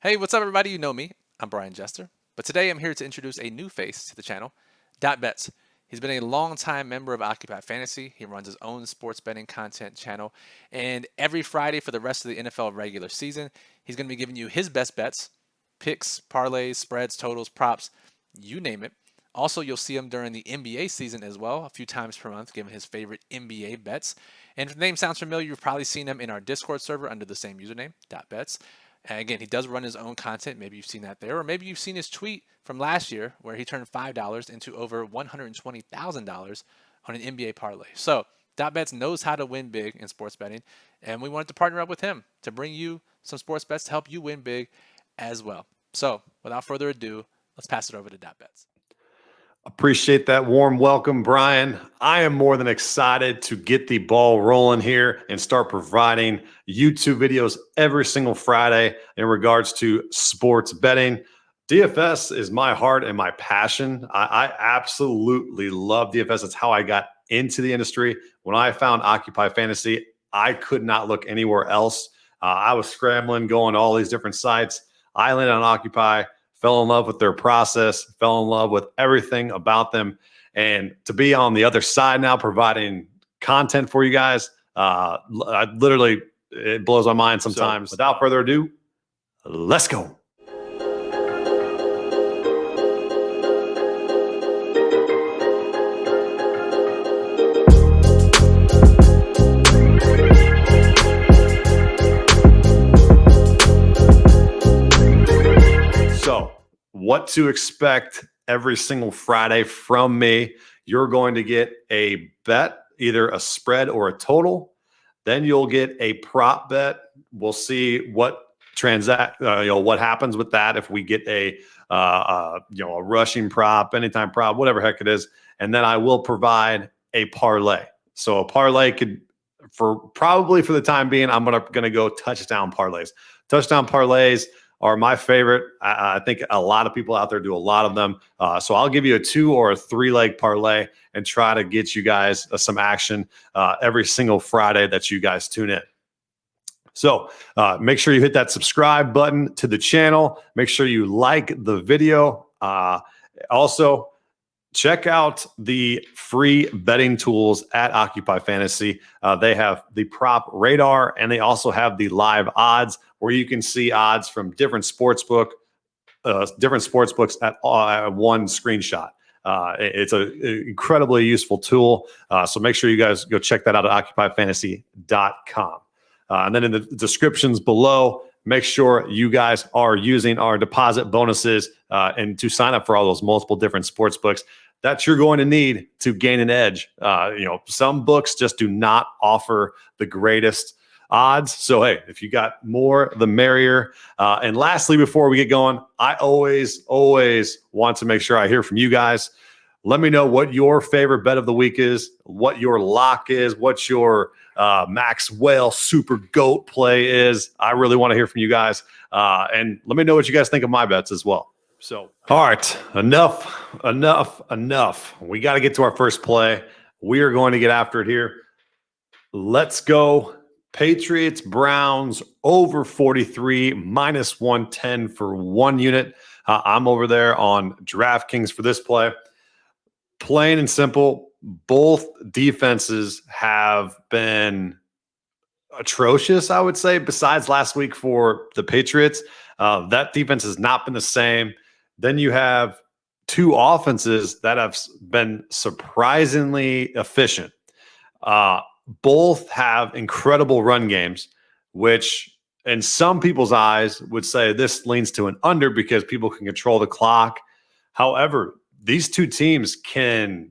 Hey, what's up, everybody? You know me. I'm Brian Jester. But today I'm here to introduce a new face to the channel, DotBets. He's been a long-time member of Occupy Fantasy. He runs his own sports betting content channel. And every Friday for the rest of the NFL regular season, he's going to be giving you his best bets, picks, parlays, spreads, totals, props, you name it. Also, you'll see him during the NBA season as well, a few times per month, giving his favorite NBA bets. And if the name sounds familiar, you've probably seen him in our Discord server under the same username, .bets. And again, he does run his own content. Maybe you've seen that there, or maybe you've seen his tweet from last year where he turned $5 into over $120,000 on an NBA parlay. So, .bets knows how to win big in sports betting, and we wanted to partner up with him to bring you some sports bets to help you win big as well. So, without further ado, let's pass it over to .bets. Appreciate that warm welcome, Brian. I am more than excited to get the ball rolling here and start providing YouTube videos every single Friday in regards to sports betting. DFS is my heart and my passion. I absolutely love DFS. It's how I got into the industry. When I found Occupy Fantasy, I could not look anywhere else. I was scrambling, going to all these different sites. I landed on Occupy. Fell in love with their process, fell in love with everything about them. And to be on the other side now, providing content for you guys, it blows my mind sometimes. So, without further ado, let's go. What to expect every single Friday from me. You're going to get a bet, either a spread or a total. Then you'll get a prop bet. We'll see what what happens with that if we get a rushing prop, anytime prop, whatever heck it is. And then I will provide a parlay. So a parlay could, for the time being, I'm gonna go touchdown parlays. Touchdown parlays are my favorite. I think a lot of people out there do a lot of them. So I'll give you a 2 or a 3-leg parlay and try to get you guys some action every single Friday that you guys tune in. So make sure you hit that subscribe button to the channel. Make sure you like the video. Also, check out the free betting tools at Occupy Fantasy. They have the prop radar, and they also have the live odds, where you can see odds from different sports books at one screenshot. It's an incredibly useful tool. So make sure you guys go check that out at occupyfantasy.com. And then in the descriptions below, make sure you guys are using our deposit bonuses and to sign up for all those multiple different sports books that you're going to need to gain an edge. Some books just do not offer the greatest odds. So, hey, if you got more, the merrier. And lastly, before we get going, I always want to make sure I hear from you guys. Let me know what your favorite bet of the week is, what your lock is, what your Maxwell super GOAT play is. I really want to hear from you guys. And let me know what you guys think of my bets as well. So, all right, enough. We got to get to our first play. We are going to get after it here. Let's go. Patriots, Browns, over 43, minus 110 for 1 unit. I'm over there on DraftKings for this play. Plain and simple, both defenses have been atrocious, I would say, besides last week for the Patriots. That defense has not been the same. Then you have 2 offenses that have been surprisingly efficient. Both have incredible run games, which in some people's eyes would say this leans to an under because people can control the clock. However, these 2 teams can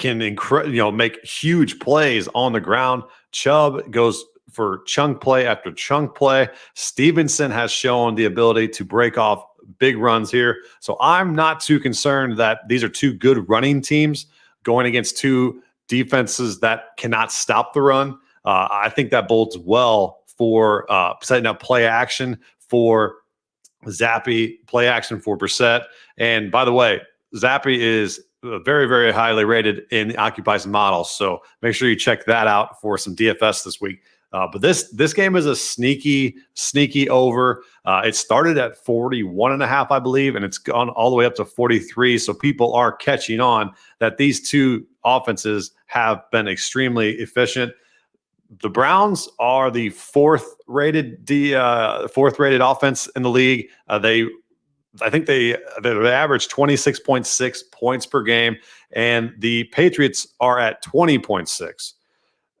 make huge plays on the ground. Chubb goes for chunk play after chunk play. Stevenson has shown the ability to break off big runs here. So I'm not too concerned that these are 2 good running teams going against 2 defenses that cannot stop the run. I think that bodes well for setting up play action for Zappy, play action for Brissett. And by the way, Zappy is very, very highly rated in the Occupy's model. So make sure you check that out for some DFS this week. But this game is a sneaky over. It started at 41.5, I believe, and it's gone all the way up to 43. So people are catching on that these two offenses have been extremely efficient. The Browns are the fourth rated offense in the league. I think they average 26.6 points per game, and the Patriots are at 20.6.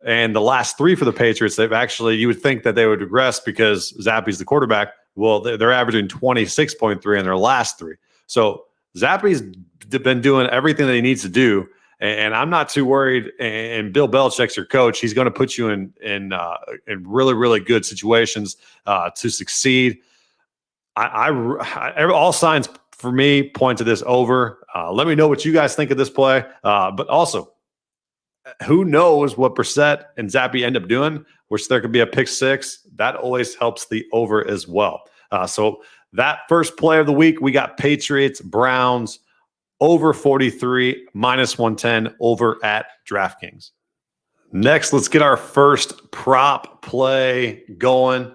And the last three for the Patriots, you would think that they would regress because Zappe's the quarterback. Well, they're averaging 26.3 in their last three. So Zappe's been doing everything that he needs to do. And I'm not too worried. And Bill Belichick's your coach. He's going to put you in really, really good situations to succeed. All signs for me point to this over. Let me know what you guys think of this play. But also, who knows what Brissett and Zappe end up doing, which there could be a pick six. That always helps the over as well. So that first play of the week, we got Patriots, Browns, over 43, -110 over at DraftKings. Next, let's get our first prop play going.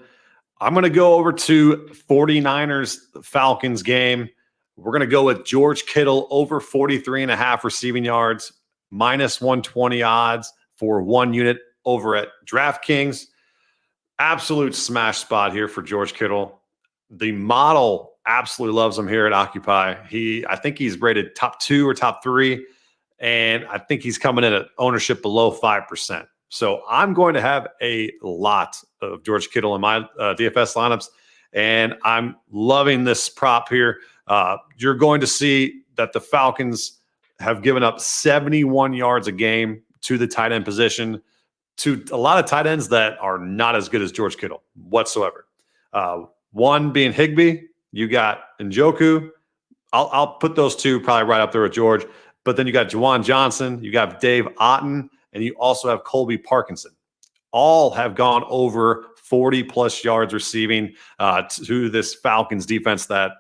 I'm going to go over to 49ers Falcons game. We're going to go with George Kittle over 43.5 receiving yards, -120 odds for 1 unit over at DraftKings. Absolute smash spot here for George Kittle. The model absolutely loves him here at Occupy. I think he's rated top 2 or top 3, and I think he's coming in at ownership below 5%. So I'm going to have a lot of George Kittle in my DFS lineups, and I'm loving this prop here. You're going to see that the Falcons have given up 71 yards a game to the tight end position, to a lot of tight ends that are not as good as George Kittle whatsoever. One being Higbee, you got Njoku. I'll put those two probably right up there with George. But then you got Juwan Johnson, you got Dave Otten, and you also have Colby Parkinson. All have gone over 40-plus yards receiving to this Falcons defense that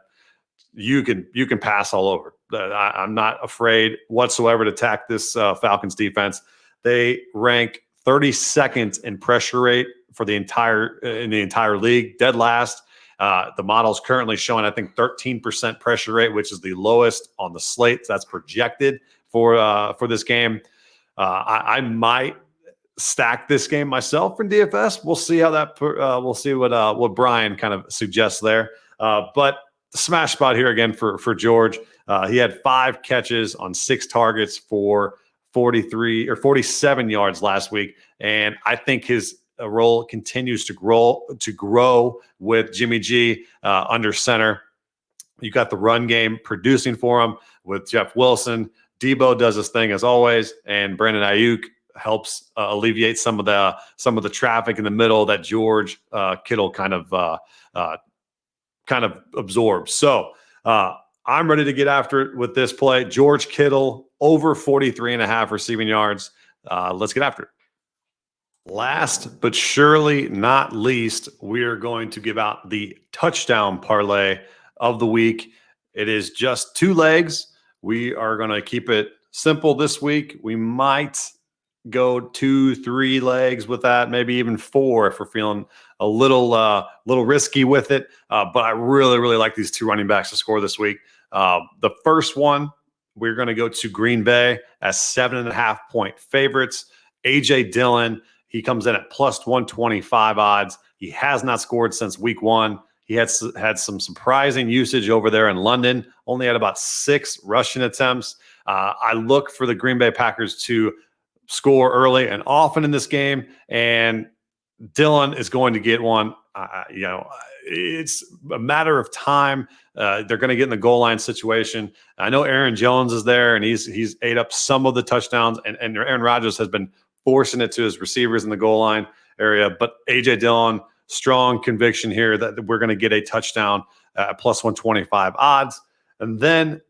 you can pass all over. I'm not afraid whatsoever to attack this Falcons defense. They rank 32nd in pressure rate for the entire league, dead last. The model's currently showing, I think, 13% pressure rate, which is the lowest on the slate. That's projected for this game. I might stack this game myself in DFS. We'll see how that. We'll see what Brian kind of suggests there. But the smash spot here again for George. He had 5 catches on 6 targets for 43 or 47 yards last week, and I think his role continues to grow with Jimmy G under center. You got the run game producing for him with Jeff Wilson. Debo does his thing as always, and Brandon Ayuk helps alleviate some of the traffic in the middle that George Kittle kind of absorbs. So I'm ready to get after it with this play. George Kittle over 43.5 receiving yards. Let's get after it. Last but surely not least, we are going to give out the touchdown parlay of the week. It is just 2 legs. We are going to keep it simple this week. We might go 2-3 legs with that, maybe even 4 if we're feeling a little risky with it. But I really, really like these 2 running backs to score this week. The first one, we're going to go to Green Bay as 7.5-point favorites. A.J. Dillon, he comes in at plus 125 odds. He has not scored since week 1. He had some surprising usage over there in London, only had about 6 rushing attempts. I look for the Green Bay Packers to score early and often in this game, and Dillon is going to get one. It's a matter of time. They're going to get in the goal line situation. I know Aaron Jones is there, and he's ate up some of the touchdowns, and Aaron Rodgers has been forcing it to his receivers in the goal line area. But A.J. Dillon, strong conviction here that we're going to get a touchdown at plus 125 odds. And then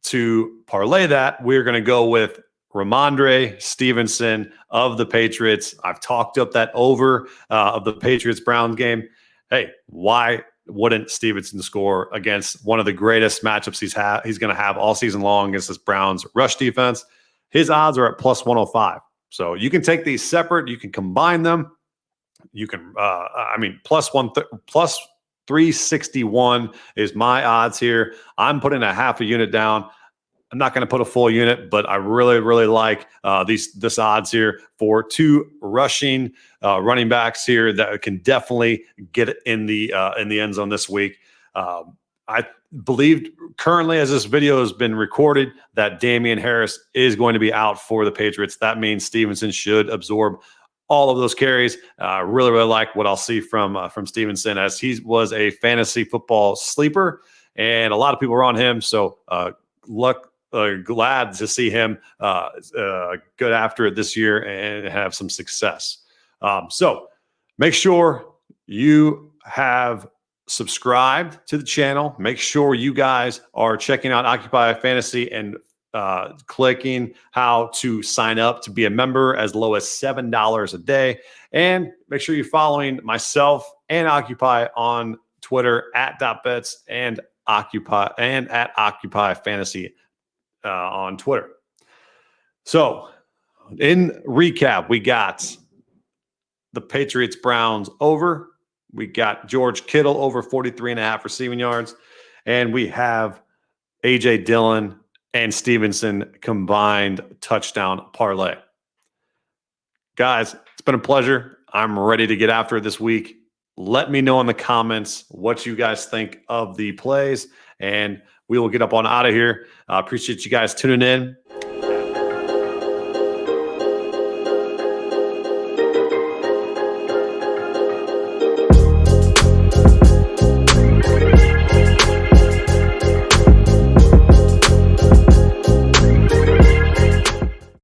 to parlay that, we're going to go with Ramondre Stevenson of the Patriots. I've talked up that over of the Patriots-Browns game. Hey, why wouldn't Stevenson score against one of the greatest matchups he's going to have all season long against this Browns rush defense? His odds are at plus 105. So you can take these separate. You can combine them. you can, I mean, plus 361 is my odds here. I'm putting a half a unit down. I'm not going to put a full unit, but I really, really like this odds here for two rushing running backs here that can definitely get in the end zone this week. I believe currently, as this video has been recorded, that Damian Harris is going to be out for the Patriots. That means Stevenson should absorb all of those carries. Really, really like what I'll see from Stevenson, as he was a fantasy football sleeper, and a lot of people are on him. So glad to see him good after it this year and have some success. So make sure you have subscribed to the channel. Make sure you guys are checking out Occupy Fantasy and clicking how to sign up to be a member as low as $7 a day. And make sure you're following myself and Occupy on Twitter at DotBets and Occupy and at Occupy Fantasy on Twitter. So in recap, we got the Patriots Browns over. We got George Kittle over 43.5 receiving yards. And we have A.J. Dillon and Stevenson combined touchdown parlay. Guys, it's been a pleasure. I'm ready to get after it this week. Let me know in the comments what you guys think of the plays, and we will get up on out of here. I appreciate you guys tuning in.